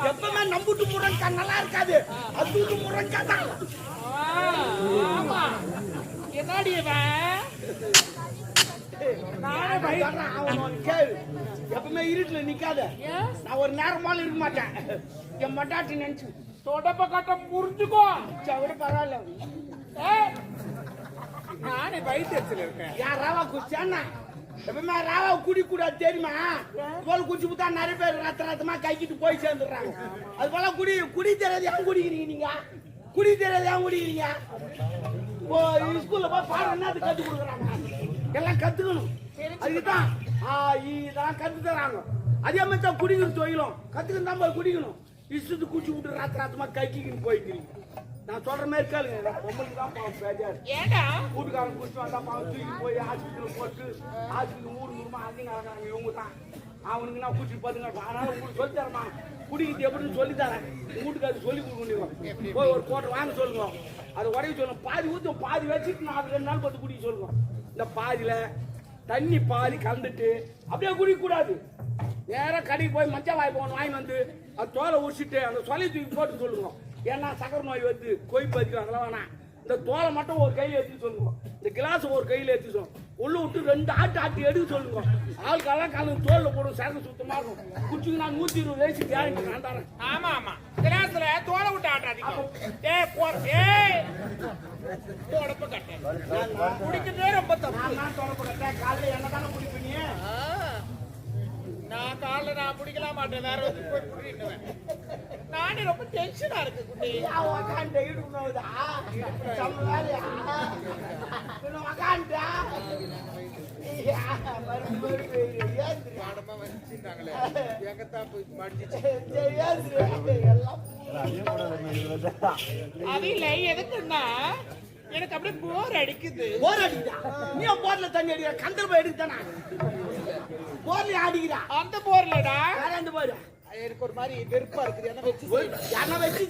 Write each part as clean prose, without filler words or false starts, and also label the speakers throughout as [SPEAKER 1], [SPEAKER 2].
[SPEAKER 1] எப்பவுமே நம்புட்டு முருங்கா நல்லா இருக்காது, அது முருங்கா தான்.
[SPEAKER 2] என்னடி
[SPEAKER 1] எப்பவுமே இருட்டுல நிக்காத. நான் ஒரு நேரமால இருக்க மாட்டேன். என் மட்டாட்டி நினைச்சு
[SPEAKER 2] தொடப்ப கட்ட புரிஞ்சுக்கோ.
[SPEAKER 1] விட பரவாயில்ல.
[SPEAKER 2] நானே வயிற்றுல இருக்கேன்.
[SPEAKER 1] யார் ராவா குடிச்சானா? எப்பவுமே ராவா குடி கூடாது தெரியுமா? போல குடிச்சு புத்தா நிறைய பேர் ரத்த ரத்தமா கைக்கிட்டு போய் சேர்ந்துடுறாங்க. அது போல குடி தெரியாது ஏன் குடிக்கிறீங்க நீங்க? குடி தெரியாது ஏன் குடிக்கிறீங்க? ஸ்கூல்ல போய் பாடம் என்ன கத்து கொடுக்குறாங்க? எல்லாம் கத்துக்கணும். அதுக்குதான் இதான் கத்து தராங்க. அதே மாதிரி தான் குடிக்கிற தொழிலும் கத்துக்கணும் தான் போய் குடிக்கணும். இஷ்டத்து குடிச்சு விட்டு ராத்திரமா கைக்கின்னு போய்க்கிறீங்க. நான் சொல்ற மாதிரி கேளுங்க. பொம்பளுக்கு தான் பாவம் பேஜாரு. வீட்டுக்காரன் குடிச்சு வந்தா பாவம் தூக்கி போய் ஹாஸ்பிட்டல் போட்டு ஹாஸ்பிட்டல் மூடுமா அதிகம் நடக்கிறாங்க. இவங்க தான் அவனுக்கு நான் குடிச்சு பாத்துங்க. அதனால உங்களுக்கு சொல்லி தரமா குடிக்கிறது எப்படின்னு சொல்லி தரேன். வீட்டுக்கு சொல்லி கொடுக்கணும். போய் ஒரு கோட்டை வாங்க சொல்லுங்க. அதை உடனே சொல்லணும். பாதி ஊற்றும் பாதி வச்சுட்டு நான் அது 2 நாள் பார்த்து குடிக்க சொல்லுங்க. இந்த பாதியில தண்ணி பாதி கலந்துட்டு அப்படியே குடிக்க கூடாது. நேரம் கடைக்கு போய் மஞ்சள் வாய் போகணும் வாங்கி வந்து அது தோலை உரிச்சிட்டு அந்த சொலை தூக்கி போட்டு சொல்லுங்க. ஏன்னா சக்கரை நோய் வந்து கொய்ப்பு அதிகம் அதெல்லாம் வேணாம். இந்த தோலை மட்டும் ஒரு கையில் எடுத்து சொல்லுங்க. இந்த கிளாஸ் ஒரு கையில் எடுத்து சொல்லுங்க. உள்ள விட்டு 2 ஆட்டு எடுக்க சொல்லுங்க. ஆளுக்கெல்லாம் கலந்து தோல்ல போடும். சரக்கு சுத்தமா இருக்கும். குடிச்சுக்கு நான் 120 வயசு கேரண்டி நான் தரேன்.
[SPEAKER 2] ஆமா ஆமா கிளாஸ்ல தோலை விட்டு ஆட்டாதீங்க. தொடப்ப கட்டேன் குடிக்கிறதே ரொம்ப தப்பு.
[SPEAKER 1] நான் தொடப்ப கட்டேன் காலையில் என்ன தானே குடிப்பீங்க?
[SPEAKER 2] நான் காலைல நான் பிடிக்கலாம் மாட்டேன். வேற வந்து போய் குடிக்குவேன். நானே ரொம்ப டென்ஷனா இருக்கு குட்டி. அவில எதுக்குன்னா எனக்கு அப்படியே போர் அடிக்குது.
[SPEAKER 1] போர் அடிக்குதா? நீ போர்ல தண்ணி அடிக்கிற கந்தல் போய் எடுத்தானா? போர்ல அடிக்கிறா?
[SPEAKER 2] அந்த போர்லடா.
[SPEAKER 1] வேற எந்த போர்?
[SPEAKER 2] எனக்கு ஒரு மாதிரி வெறுப்பா இருக்குது.
[SPEAKER 1] என்ன வச்சு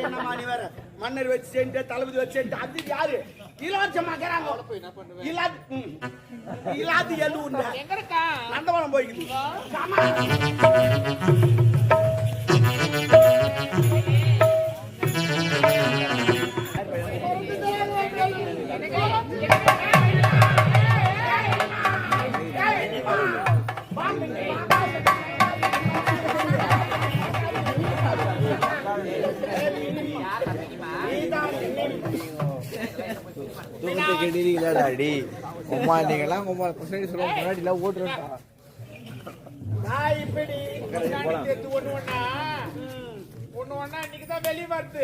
[SPEAKER 1] என்ன மாணி வேற மன்னர் வச்சு செஞ்சு தளபதி வச்சு செஞ்சு அது யாரு இலவசமாக்குறாங்க. இல்லாது எல்லூர்
[SPEAKER 2] எங்க இருக்கா?
[SPEAKER 1] நந்தவனம் போய்க்குது.
[SPEAKER 3] அடி உமா நீங்கெல்லாம் உமா பசங்க சொல்ல முன்னாடி எல்லாம் ஓட்டுறா.
[SPEAKER 2] ஒண்ணு ஒண்ணா இன்னைக்குதான் வெளியே வருது.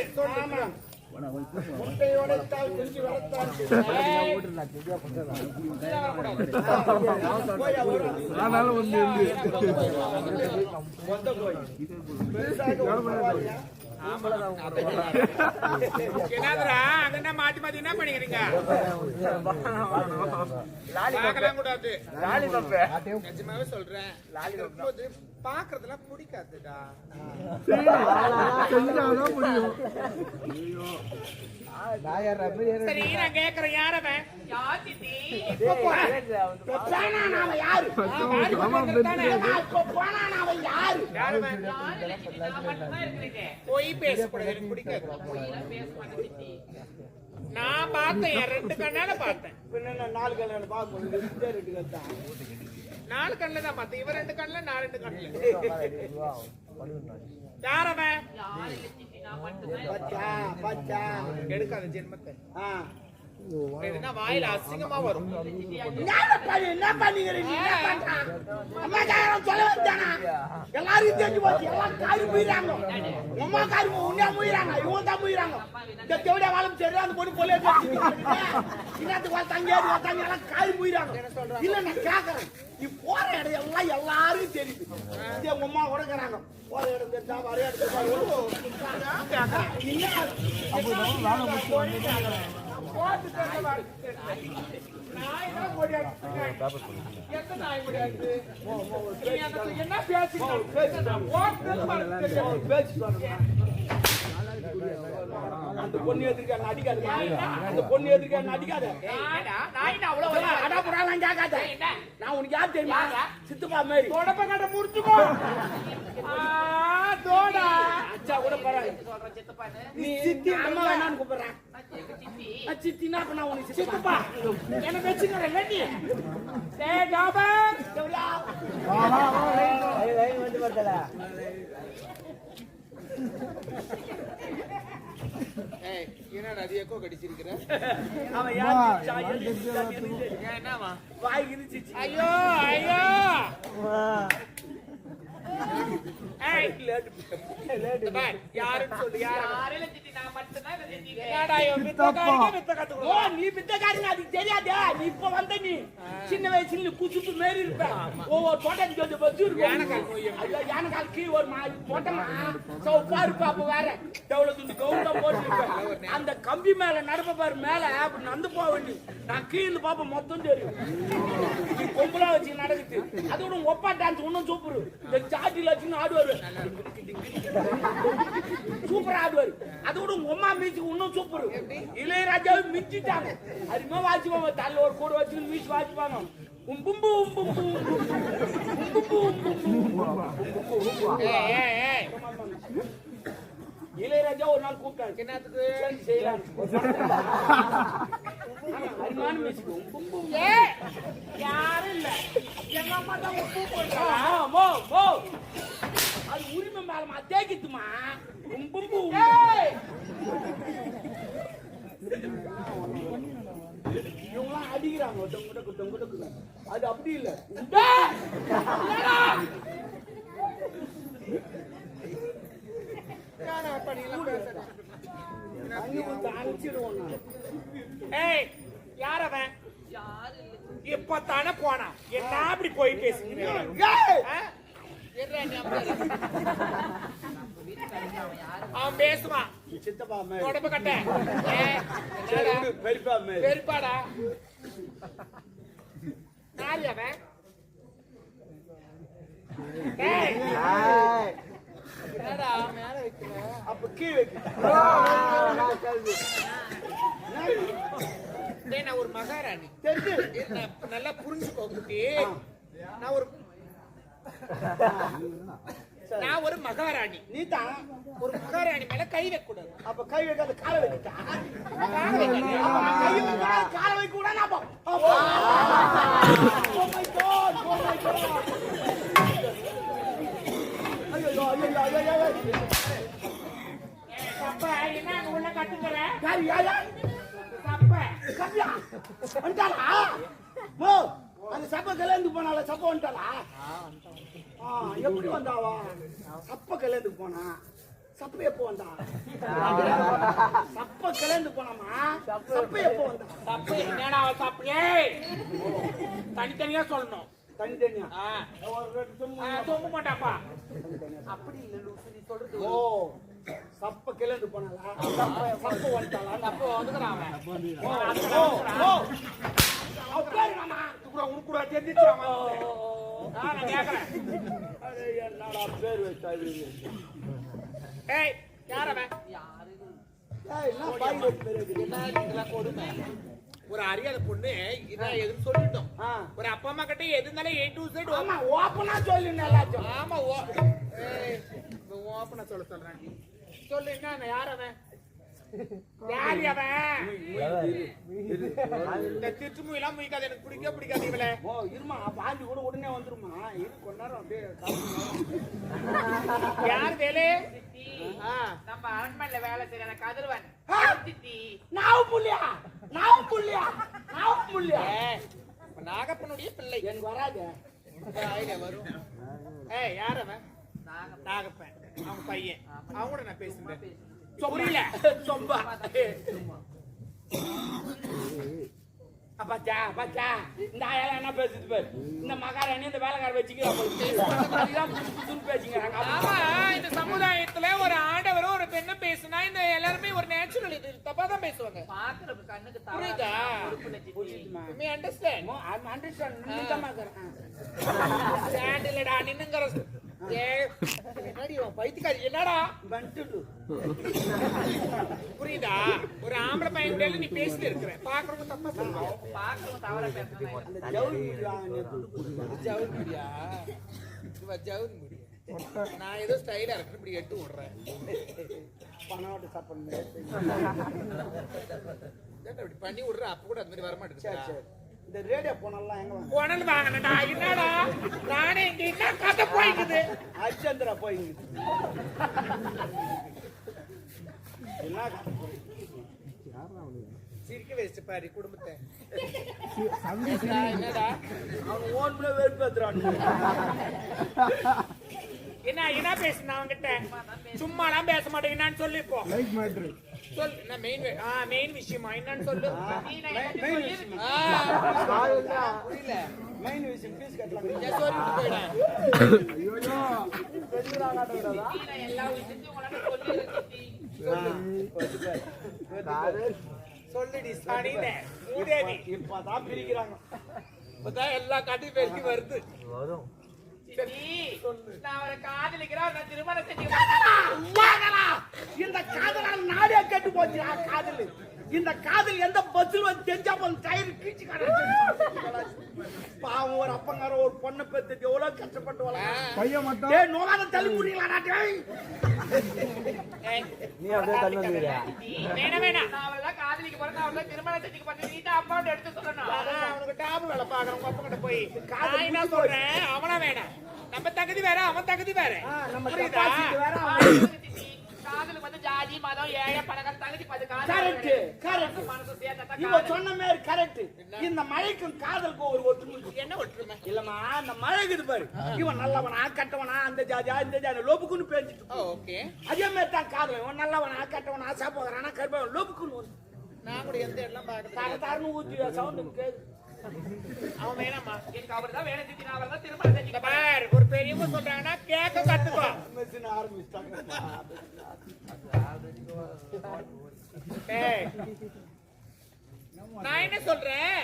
[SPEAKER 2] மாத்தி மாத்தி என்ன பண்ணிக்கிறீங்க? கூடாது. நிஜமாவே சொல்றேன். பாக்குறதுலாம் பிடிக்காதுடா. சரி நான் கேக்குறேன். யாரவன்? போய் பேசக்கூடாது. எனக்கு பிடிக்காது. நான் பார்த்தேன். 2 கண்ணால பார்த்தேன்.
[SPEAKER 1] 4 கண்ணால பார்க்கணும்.
[SPEAKER 2] 4 கண்ணுல தான் பார்த்தேன். இவன் 2 கண்ணுல நான் 2 கண்ணுல. யாரவன்? எடுக்காத ஜென்மத்தை. வாயில அசிங்கமா வரும்.
[SPEAKER 1] என்ன பண்ணிக்கிறீங்க? எல்லாரும் தெரிஞ்சு போச்சு. எல்லாம் காரி போயிடறாங்க. உமா காரி உன்னையா போயிடறாங்க. இவங்க தான் போயிடறாங்க. இந்த தேவடியா வாழம் சரி அந்த பொண்ணு போல இன்னத்துக்கு தங்கி எல்லாம் காரி போயிடறாங்க. இல்ல நான் கேட்கறேன். நீ போற இடம் எல்லாம் எல்லாரும் தெரியுது. உங்க அம்மா உடக்கிறாங்க. போற இடம் தெரிஞ்சா வர அந்த பொண்ணு எதிர்க்க அடிக்காது. அந்த பொண்ணு எதிர்க்க அடிக்காத. அதெல்லாம் கேட்காத.
[SPEAKER 2] என்ன?
[SPEAKER 1] நான் உனக்கு யார் தெரியுமா?
[SPEAKER 2] யாரா?
[SPEAKER 1] சித்தப்பா மாதிரி.
[SPEAKER 2] தொடப்ப கட்ட முடிச்சுக்கோ. தோடா
[SPEAKER 1] அச்சா கூட பரவாயில்ல.
[SPEAKER 2] சொல்றேன் சித்தப்பான்னு.
[SPEAKER 1] நீ சித்தி அம்மா வேணான்னு கூப்பிடுறேன்.
[SPEAKER 2] சித்தி
[SPEAKER 1] சித்தினா அப்ப நான் உனக்கு
[SPEAKER 2] சித்தப்பா என்ன வச்சுக்கிறேன் நீ. டேய் டாபர்
[SPEAKER 1] எவ்வளோ?
[SPEAKER 2] ஏய் என்னடா அது எக்கோ கடிச்சிருக்கிற.
[SPEAKER 1] அவன் யார் சிரிச்சா,
[SPEAKER 2] என்னவா
[SPEAKER 1] வாய் இருந்துச்சு.
[SPEAKER 2] ஐயோ ஐயோ ஏய் பாய் யாருன்னு சொல்லு யாரல சித்தி நான் மட்டும் தான் செஞ்சிட்டேன். என்னடா இவன் வித்த கத்துக்கோ.
[SPEAKER 1] ஓ நீ பித்தக்காரங்க அதுக்கு தெரியாதே. நீ இப்ப வந்த நீ சின்ன வயசுல நீ குசுப்பு மாரி இருப்ப. ஓ தோட்டம் சொல்லி வச்சு
[SPEAKER 2] யானைக்கால் நோய்.
[SPEAKER 1] ஐயோ யானைக்கால் கீ ஒரு போட்டமா சவுப்பா இருப்ப. அப்ப வேற எவ்வளவு துண்டு கவுண்டா போட்டு அந்த கம்பி மேல நடப்ப பாரு மேல அப்படி நடந்து போக வேண்டி. நான் கீழே பாப்ப மொத்தம் தெரியும். நீ கொம்பலா வச்சு நடக்குது. அதோட ஒப்பா டான்ஸ் இன்னும் சூப்பர். இந்த சாட்டில வச்சு ஆடுவாரு சூப்பரா ஆடுவாரு. அதோட உங்க அம்மா மீச்சு இன்னும் சூப்பர். இளையராஜாவை மிச்சிட்டாங்க. அதுமா வாசிப்பாங்க. தள்ள ஒரு கூட வச்சு மீச்சு வாசிப்பாங்க. இளையராஜா ஒரு நாள் கூப்பிட்டாரு.
[SPEAKER 2] என்னத்துக்கு
[SPEAKER 1] செய்யலாம் அருமான மியூசிக்.
[SPEAKER 2] யாரும் இல்ல எங்க அம்மா தான் உப்பு போட்டா.
[SPEAKER 1] அது உரிமை மேலமா தேக்கித்துமா. இவங்களாம் அடிக்கிறாங்க. டொங்குடக்கு. அது அப்படி இல்ல.
[SPEAKER 2] ஏய் யார் அவன்? இப்ப தானே போனா. என்ன அப்படி போய் பேசுகிறீங்க? அவன் பேசுவான்.
[SPEAKER 1] சித்தப்பா
[SPEAKER 2] உடம்பு கட்ட
[SPEAKER 1] பெரியப்பா
[SPEAKER 2] பெருப்பாடா யாரு அவன்? என்னடா மேல வைக்கிற?
[SPEAKER 1] அப்ப கீழ் வைக்க.
[SPEAKER 2] நான் ஒரு மகாராணி
[SPEAKER 1] தெரிஞ்சு
[SPEAKER 2] நல்லா புரிஞ்சுக்கோ குட்டி. நான் ஒரு மகாராணி.
[SPEAKER 1] நீ தான்
[SPEAKER 2] ஒரு மகாராணி மேல கை வைக்க கூடாது.
[SPEAKER 1] அப்ப கை வைக்காத காலை வைக்கிட்டா.
[SPEAKER 2] காலை வைக்காதே.
[SPEAKER 1] கை வைக்காத காலை வைக்க கூடாது.
[SPEAKER 2] சப்ப என்ன அங்க உள்ள கட்டுக்கிற?
[SPEAKER 1] அந்த சப்ப கல்யாணத்து போனால சப்ப வந்துட்டாளா? எப்படி வந்தாவா? சப்ப கல்யாணத்துக்கு போனா சப்ப எப்போ வந்தா? சப்ப கல்யாணத்துக்கு போனாமா சப்ப எப்போ வந்தா?
[SPEAKER 2] சப்பு என்னடா சப்பு? ஏய் தனித்தனியா சொல்லணும்.
[SPEAKER 1] தனித்தனியா
[SPEAKER 2] தூங்க மாட்டாப்பா.
[SPEAKER 1] அப்படி இல்ல லூசு நீ சொல்றது. ஓ சப்ப கல்யாணத்துக்கு போனாலா? சப்ப வந்துட்டாளா?
[SPEAKER 2] தப்பு வந்துக்கிறான் அவன்.
[SPEAKER 1] உனக்கு கூட தெரிஞ்சிச்சாமா?
[SPEAKER 2] நான் கேக்குறேன்.
[SPEAKER 1] என்னடா பேர் வச்சா?
[SPEAKER 2] ஏய் யார் அவன்?
[SPEAKER 1] இதெல்லாம்
[SPEAKER 2] கொடுமை. ஒரு அறியாத பொண்ணு இதான் எதுன்னு சொல்லிட்டோம். ஒரு அப்பா அம்மா கிட்ட எது இருந்தாலும் A to Z
[SPEAKER 1] ஓப்பனா சொல்லுங்க எல்லாத்தையும்.
[SPEAKER 2] ஆமா ஓப்பனா சொல்றேன். சொல்லு என்ன யார் அவன்? யார் அவன்? இந்த திருச்சி எல்லாம் முயக்காது. எனக்கு பிடிக்காது இவள.
[SPEAKER 1] இருமா பாண்டி கூட உடனே வந்துருமா. இது கொஞ்ச நேரம் அப்படியே
[SPEAKER 2] யார் வேலை? நம்ம அரண்மனையில வேலை செய்யற கதிரவன். நாகப்பனுடைய பிள்ளை.
[SPEAKER 1] எனக்கு வராது.
[SPEAKER 2] வரும். ஏய் யார் அவன்? நாகப்பன். அவன் பையன். அவன் கூட நான் பேசுறேன். புரியல.
[SPEAKER 1] சொம்பா பாச்சா பாச்சா இந்த ஆயெல்லாம் என்ன பேசுது பாரு. இந்த மகாராணி இந்த வேலைக்கார வச்சுக்கிறோம் பேசிக்கிறாங்க.
[SPEAKER 2] ஆமா இந்த சமுதாயத்துல ஒரு ஆண்டவர் ஒரு பெண்ணை பேசுனா இந்த எல்லாருமே ஒரு நேச்சுரல் இது தப்பா தான் பேசுவாங்க. பாக்குறது கண்ணுக்கு புரியுதா? Me understand?
[SPEAKER 1] அண்டர்ஸ்டாண்ட்.
[SPEAKER 2] இல்லடா நின்னுங்கிற என்னடி உன் பைத்தியக்காரி என்னடா
[SPEAKER 1] வந்துட்டு
[SPEAKER 2] புரியுதா? ஒரு ஆம்பளை பையன் கூட நீ பேசிட்டு இருக்கிற பாக்குறவங்க தப்பா சொல்லுவாங்க. பாக்குறவங்க தவறா பேசுறாங்க.
[SPEAKER 1] அந்த ஜவுளி முடி வாங்கினே
[SPEAKER 2] ஜவுளி முடியா? இதுவா ஜவுளி முடி? நான் ஏதோ ஸ்டைலா இருக்கு இப்படி எடுத்து விடுறேன்.
[SPEAKER 1] பணம் சாப்பிடணும்
[SPEAKER 2] இப்படி பண்ணி விடுற அப்ப கூட அந்த மாதிரி வர மாட்டேங்குது.
[SPEAKER 1] இந்த ரேடியோ போனெல்லாம் எங்க வாங்க
[SPEAKER 2] போனல் வாங்கினடா என்னடா நானே இங்க என்ன கதை போய்க்குது
[SPEAKER 1] அச்சந்திரா போயிங்குது என்ன
[SPEAKER 2] சிரிக்க வச்சு பாரு குடும்பத்தை. என்னடா
[SPEAKER 1] அவன் ஓன் பண்ண வெறுப்பேத்துறான்
[SPEAKER 2] என்ன பேசுனா அவங்கிட்ட சும்மாலாம் பேச மாட்டேங்கிறான்னு சொல்லு. இப்போ சொல் என்ன மெயின் விஷயமா என்னன்னு சொல்லு. புரியல
[SPEAKER 1] மெயின் விஷயம் பீஸ் கட்டலாம்
[SPEAKER 2] சொல்லிட்டு போயிடா. சொல்லுடி சனினே மூதேவி.
[SPEAKER 1] இப்பதான் பிரிக்கிறாங்க
[SPEAKER 2] இப்பதான் எல்லா காட்டையும் பெருக்கி வருது. நான் அவரை காதலிக்கிறேன். நான் திருமணம் செஞ்சுக்கிறேன்.
[SPEAKER 1] இந்த காதலால் நாடே கெட்டு போச்சு. காதல் இந்த காதல் எந்த பஸ்ல வந்து தெரிஞ்சா போதும் டயர் கீச்சு பாவம். ஒரு அப்பங்கார ஒரு பொண்ணை பெற்று எவ்வளவு கஷ்டப்பட்டு பையன் மட்டும் நோகாத தள்ளி முடியலாம்.
[SPEAKER 3] நீ அப்படியே தள்ளி வந்துக்கிறியா?
[SPEAKER 2] வேணாம் நான் அவரெல்லாம் காதலிக்க போறேன். அவரெல்லாம் திருமணம் செஞ்சுக்க போறேன். நீட்டா அப்பாவுக்கு எடுத்து சொல்லணும். அவனுக்கு டாப் வேலை பாக்குறேன். உங்க அப்பா கிட்ட போய் நான் என்ன சொல்றேன் அவனா வேணாம். நம்ம தகுதி வேற அவன் தகுதி வேற. புரியுதா? காதலுக்கு வந்து ஜாதி மதம் ஏழை பணக்கார தகுதி
[SPEAKER 1] சொன்ன மாதிரி கரெக்ட். இந்த மழைக்கும் காதலுக்கும் ஒரு ஒற்றுமை.
[SPEAKER 2] என்ன ஒற்றுமை?
[SPEAKER 1] இல்லம்மா அந்த மழை இருக்குது பாரு. இவன் நல்லவனா கட்டவனா அந்த ஜாதியா இந்த ஜாதி லோபுக்குன்னு பேஞ்சிட்டு.
[SPEAKER 2] ஓகே
[SPEAKER 1] அதே மாதிரி தான் காதல். இவன் நல்லவனா கட்டவனா சாப்பிடுறானா கருப்பவன் லோபுக்குன்னு
[SPEAKER 2] நான் கூட எந்த எல்லாம்
[SPEAKER 1] பாக்குறேன். தரன்னு ஊத்தி சவுண்ட் கேது.
[SPEAKER 2] அவன் வேணாமா எனக்கு அவர் தான் வேணும். திட்டி நான் தான் திருமணம் செஞ்சுக்க பார். ஒரு பெரியவங்க சொல்றாங்கன்னா கேட்க கத்துக்கோ.
[SPEAKER 1] மெஷின் ஆரம்பிச்சிட்டாங்க.
[SPEAKER 2] நான் என்ன சொல்றேன்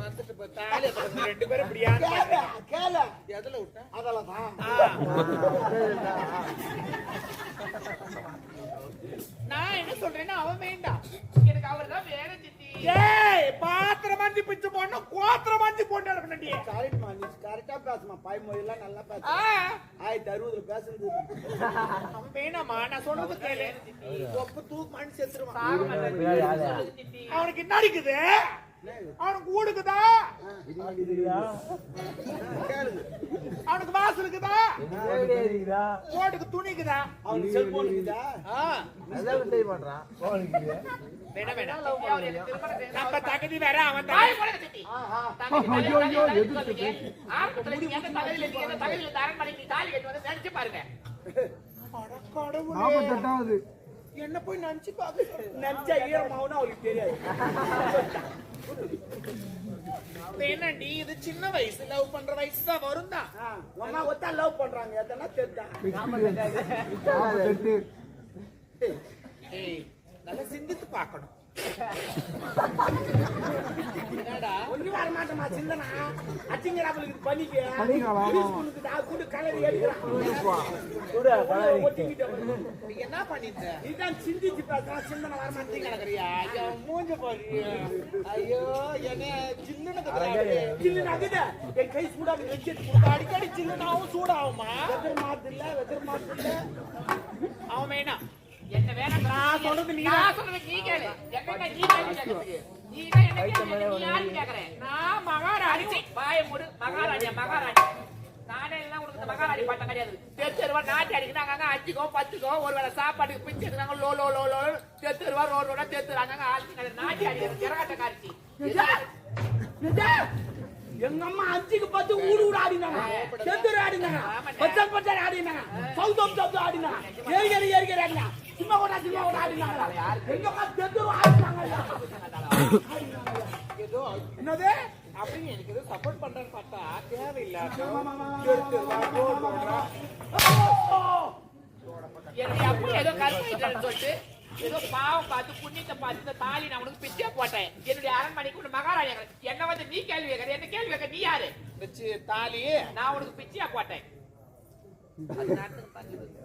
[SPEAKER 2] வந்துட்டு பார்த்தாலே ரெண்டு பேரும் இப்படியா
[SPEAKER 1] கேள
[SPEAKER 2] எதுல விட்டேன்
[SPEAKER 1] அதெல்லாம் தான்
[SPEAKER 2] நான் என்ன சொல்றேன்னா அவன் வேண்டாம். எனக்கு அவர் தான் வேணும். திட்டி பாத்திரம் மந்தி பிச்சு போடணும். கோத்திரம் மந்தி போட்டு இருக்கணும்.
[SPEAKER 1] கரெக்ட்மா நீ கரெக்டா பேசுமா. பாய்மொழியெல்லாம் நல்லா பேச. 1060 பேசுறது
[SPEAKER 2] அவன் வேணாமா. நான் சொல்றது கேளு. ஒப்பு தூக்கு மணி செத்துருவான். அவனுக்கு என்ன அடிக்குது? அவனுக்கு ஊடுக்குதா? அவனுக்கு வாசல் இருக்குதா? ஓட்டுக்கு துணிக்குதா?
[SPEAKER 1] அவனுக்கு செல்போன் இருக்குதா?
[SPEAKER 2] நம்ம தகுதி வேற அவன் என்ன போய் நினைச்சு பாக்க
[SPEAKER 1] நினைச்சா ஈரமாவுன்னு அவருக்கு தெரியாது.
[SPEAKER 2] என்னடி இது சின்ன வயசு லவ் பண்ற வயசு தான் வரும் தான்.
[SPEAKER 1] அம்மா ஒத்தா லவ் பண்றாங்க எதனா தெரிஞ்சா
[SPEAKER 2] நல்லா சிந்தித்து பார்க்கணும்.
[SPEAKER 1] ஒண்ணு வர மாட்டேமா சிந்தனா அச்சிங்கிறாங்களுக்கு பண்ணிக்க கூட்டு கலரி
[SPEAKER 2] என்ன பண்ணிட்ட?
[SPEAKER 1] இதுதான் சிந்திச்சு பேசுறான். சிந்தனை வர மாட்டேங்கிறியா?
[SPEAKER 2] மூஞ்ச பாரு. ஐயோ என்ன
[SPEAKER 1] சில்லுன்னு என் கை சூடாக
[SPEAKER 2] அடிக்கடி சில்லுனாவும் சூடாகுமா?
[SPEAKER 1] வெதர் மாத்து இல்ல
[SPEAKER 2] அவன் வேணாம். என்ன வேணாம். நான் சொல்றது நீ கேளு. என்ன நீ கேளு. நீ என்ன யாரு கேக்குறேன்? நான் மகாராணி. பாய முடு மகாராணி. நானே எல்லாம் உனக்கு மகாராணி பட்டம் கிடையாது. தெருவா நாட்டி அடிக்கிறாங்க. 5கோ 10கோ ஒருவேளை சாப்பாட்டுக்கு பிச்சு எடுக்கிறாங்க. லோ லோ லோ லோ தெருவா ரோடோட தெருறாங்க. நாட்டி அடிக்கிறது இறகாட்ட காட்சி.
[SPEAKER 1] எங்க அம்மா 5க்கு 10 ஊடு ஆடினாங்க. செந்தூர் ஆடினாங்க. பச்சை ஆடினாங்க. சவுதம் ஆடினாங்க. ஏறி ஆடினாங்க. சும்மா கூட ஆடினாங்க. எங்க அம்மா செந்தூர் ஆடினாங்க.
[SPEAKER 2] ஏதோ என்னது அப்படின்னு எனக்கு ஏதோ சப்போர்ட் பண்றேன்னு பார்த்தா தேவையில்லாத எனக்கு அப்படி ஏதோ கருத்து சொல்லிட்டு ஏதோ பாவம் பார்த்து புண்ணியத்தை பார்த்து இந்த தாலி நான் உனக்கு பிச்சை போட்டேன். என்னுடைய அரண்மனைக்கு மகாராஜா என்ன வந்து நீ கேள்வி கேட்கற? என்ன கேள்வி கேட்க? நீ யாரு? தாலி நான் உனக்கு பிச்சையா போட்டேன். அது நேரத்துக்கு தண்ணி வருது.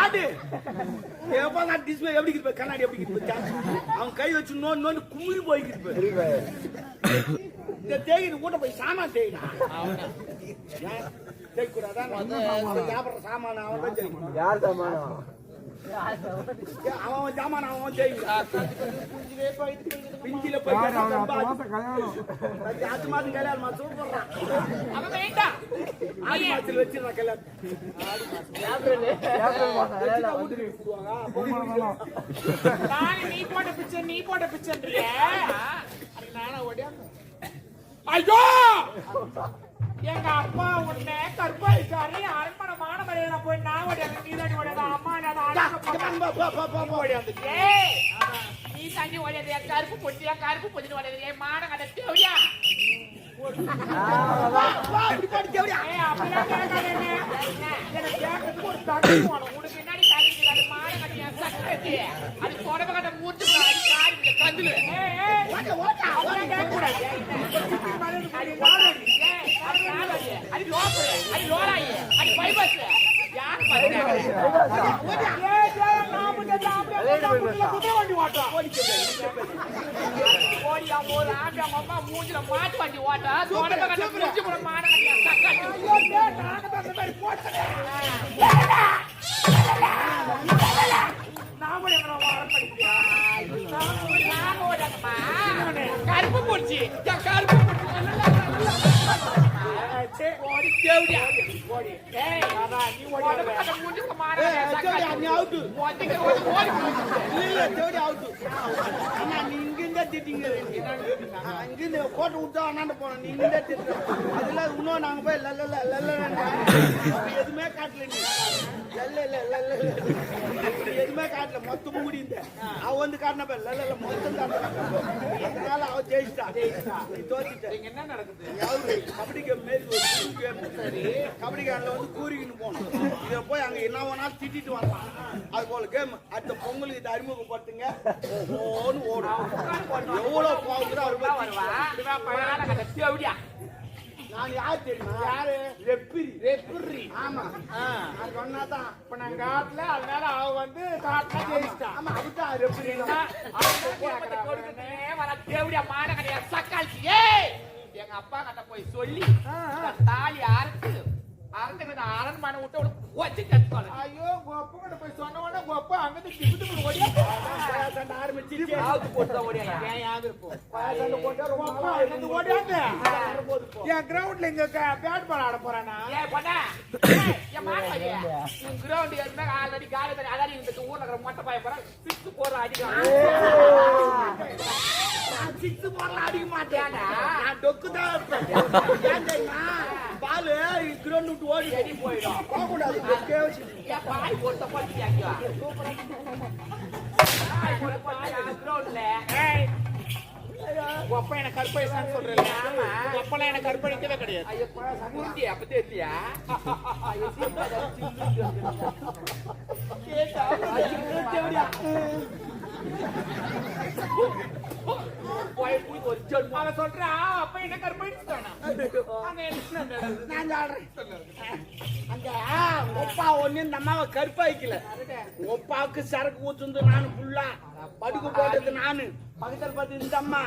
[SPEAKER 1] ஆடு எப்ப நான் டிஸ்பிளே எப்படி இருக்கு கண்ணாடி எப்படி இருக்கு அவன் கை வச்சு நோண்டு குமிழ் போய்க்கிட்டு இந்த தேய்க்கு கூட போய் சாமான் தேய்டா தேய்க்கூடாதான் வியாபாரம் சாமான அவன் தான் செய்யணும்
[SPEAKER 3] யார் சமானம்
[SPEAKER 1] அவன் ஜாமான அவன் செய்யணும் பிஞ்சில போய் ஆத்து மாதம் கல்யாணம் சூப்பர்றான்
[SPEAKER 2] அவன் வேண்டாம்.
[SPEAKER 1] ஆடி மாசத்துல வச்சிருந்தான் கல்யாணம்
[SPEAKER 2] நானு நீ போட்ட பிச்சைன்றியே. அதுக்கு நானா ஓடியாந்தேன். ஐயோ எங்க அப்பா உன்னை கற்பாய்க்காரி அரண்மனை மாணவரையில போய் நான் ஓடியாந்து நீ தண்ணி ஓடியாத அம்மா நீ தண்ணி ஓடியாது என் கருப்பு பொட்டிட்டு ஓடியாது என் மான கதை தேவையா அப்படிலாம் கேட்காதீங்க. எனக்கு கேட்கறதுக்கு ஒரு தண்ணி போகணும். உனக்கு என்னடி தண்ணி அது மான கட்டி என் சட்டை அது தொடர்பு கட்ட மூச்சு கந்துல அப்படிலாம் கேட்கக்கூடாது. அது லோக்கல் அது லோராயி அது பைபஸ் யார் வண்டி ஓட்டம் ஓடியா போது ஆம்பியா அம்மா மூஞ்சில மாட்டு வண்டி ஓட்ட தொடர்பு கட்ட மூச்சு கூட மான கருப்பு போச்சு கருப்பு
[SPEAKER 1] கோட்டை விட்டா அண்ணாண்டு போனோம் நீங்க அதுல இன்னும் நாங்க போய் எதுவுமே காட்டல எதுவுமே காட்டல மொத்தமும் முடிந்த அவ வந்து காட்டின பேர் லல்ல மொத்தம் அதனால அவ ஜெயிச்சிட்டா நீ தோத்துட்ட.
[SPEAKER 2] என்ன நடக்குது?
[SPEAKER 1] கபடி கேம் மாரி சரி கபடி கேம்ல வந்து கூறிக்கின்னு போனோம். இதை போய் அங்க என்ன வேணாலும் திட்டிட்டு வரலாம். அது போல கேம் அடுத்த பொங்கலுக்கு இதை அறிமுகப்படுத்துங்க ஓடும் எவ்வளவு போகுதோ
[SPEAKER 2] வருவா
[SPEAKER 1] நான் யார் தெரியுமா? யாரு? ரெப்பிரி. ஆமா அது சொன்னாதான்
[SPEAKER 2] இப்ப நான் காட்டுல அதனால அவ வந்து காட்டுல ஜெயிச்சிட்டா.
[SPEAKER 1] ஆமா அதுதான் ரெப்பிரி.
[SPEAKER 2] எங்க அப்பா கிட்ட போய் சொல்லி தாலி அறுத்துக்கிற அரண்மனை விட்டு வச்சு கட்டுவாங்க. ஐயோ அப்பா கிட்ட போய் சொன்ன உடனே அப்பா அங்கிட்டு திட்டு ஓடியா
[SPEAKER 1] ஆரம்பிச்சு
[SPEAKER 2] என் கிரவுண்ட்ல இங்க பேட் பால் ஆட போறானா கிரவுண்ட் எதுவுமே ஆல்ரெடி காலி தண்ணி அதாரி இந்த ஊர்ல இருக்கிற மொட்டை பாய போற சிக்ஸ் போடுற அடிக்கலாம்
[SPEAKER 1] அடிக்க மாட்டேன் நான் டொக்கு தான் இருப்பேன். பாலு கிரவுண்ட் விட்டு ஓடி போயிடும் போகக்கூடாது.
[SPEAKER 2] பாய் போட்ட போட்டு ஒப்ப எனக்கு கற்பழிச்சான்னு சொல்றேன். ஒப்பெல்லாம் எனக்கு கற்பழிக்கவே கிடையாது. அப்ப தெரியா சொல்றா அப்ப என்ன கற்பழிச்சுட்டானா
[SPEAKER 1] ஒப்பா ஒண்ணு இந்த அம்மாவை கருப்பாய்க்கல. ஒப்பாவுக்கு சரக்கு ஊத்துந்து நானு ஃபுல்லா படுக்கு போட்டது நானு பக்கத்துல பார்த்து இந்த அம்மா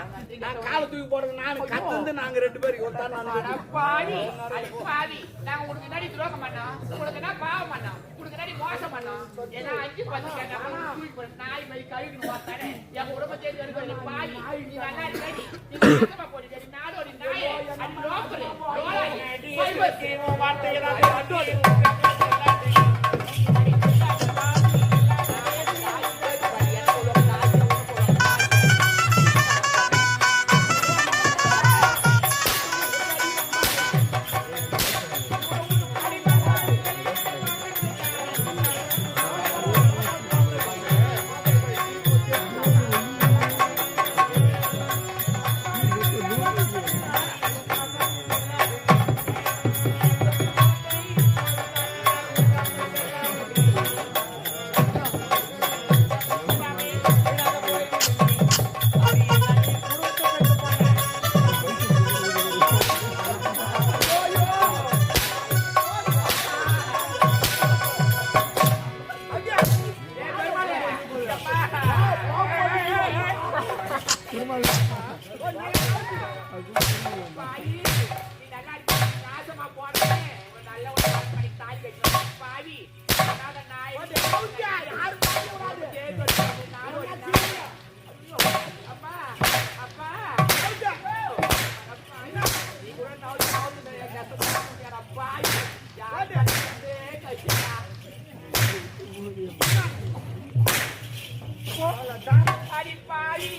[SPEAKER 1] நான் காலை தூக்கி போடுறது நானு கத்துந்து நாங்க ரெண்டு பேரும்
[SPEAKER 2] பாவி நாங்க உனக்கு முன்னாடி துரோகம் பண்ணோம் உனக்கு என்ன பாவம் பண்ணோம் உனக்கு முன்னாடி மோசம் பண்ணோம் ஏன்னா 5-10 நாய் மாதிரி கழுவி பார்த்தானே என் குடும்பத்தை பாவி நீ நல்லா இருக்கி போட்டு நாடோடி நாய் அது லோக்கல் பாவி, நீ நல்லா இருக்க. நாசமா போனே. ஒரு நல்ல ஒரு மணி தாய் கட்டணும். பாவி. அனாதை நாய்.
[SPEAKER 1] யாரு பாக்க கூடாது.
[SPEAKER 2] நானும் ஒரு நாய். அப்பா, அப்பா. நீ கூட நாவுது என் கஷ்டப்பட்டு பாவி. யாரு கஷ்டப்பட்டு அடி பாவி.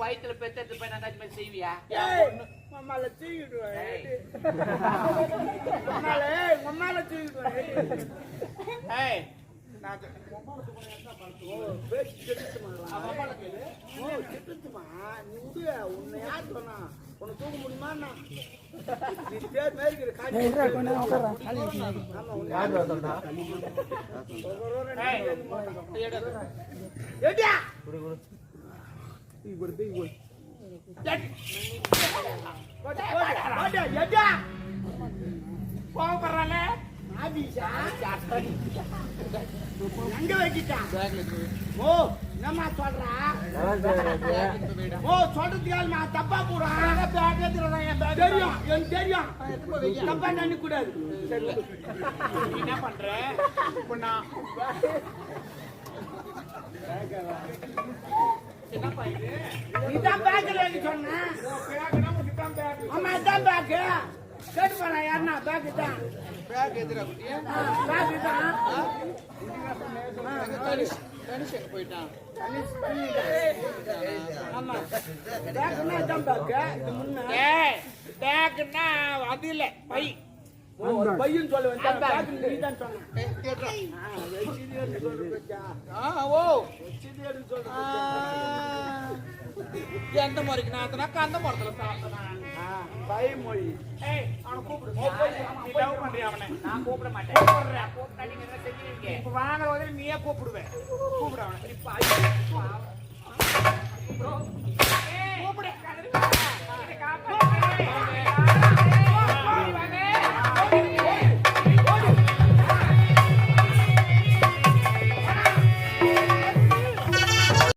[SPEAKER 2] வயிற்றுல பெத்து போய் நான் செய்வியா?
[SPEAKER 1] மம்மால தூக்கிடுவேன். மம்மால தூக்கிடுவேன். உன்னை யார் சொன்னா? உன்னை தூக்க முடியுமா? நீ பேர் மேய்க்கிற
[SPEAKER 2] கோவப்படுறாங்க.
[SPEAKER 1] எங்க வைக்கிட்டான்? ஓ என்னம்மா சொல்றா? ஓ சொல்றதுக்கு தப்பா போறான். தெரியும், எனக்கு தெரியும். தப்பா நினைக்க கூடாது.
[SPEAKER 2] என்ன பண்ற? என்னப்பா இது?
[SPEAKER 1] இதான் பேக்கர் சொன்ன. ஆமா இதான் பேக்கு. கேட்டு போனா யாருன்னா பேக்கு தான். பேக்கு தான்.
[SPEAKER 2] போயிட்டான்.
[SPEAKER 1] ஆமா பேக்குன்னா இதான் பேக்கு.
[SPEAKER 2] பேக்குன்னா அது இல்ல பை.
[SPEAKER 1] ஒரு பையன் சொல்ல வந்து
[SPEAKER 2] Handbag.
[SPEAKER 1] நீதான் சொன்ன வச்சிதேன்னு சொல்ற பச்சா
[SPEAKER 2] ஓ
[SPEAKER 1] வச்சிதேன்னு சொல்ற
[SPEAKER 2] எந்த முறைக்கு நான் கந்த மரத்துல சாப்பிட்டேன்
[SPEAKER 1] பயமொழி
[SPEAKER 2] ஏய் அவனை கூப்பிடு நீ லவ் பண்றியா அவனை நான் கூப்பிட மாட்டேன் கூப்பிட்டா நீங்க என்ன செஞ்சீங்க இப்ப வாங்குற வகையில நீயே கூப்பிடுவேன் கூப்பிடு அவனை இப்ப கூப்பிடு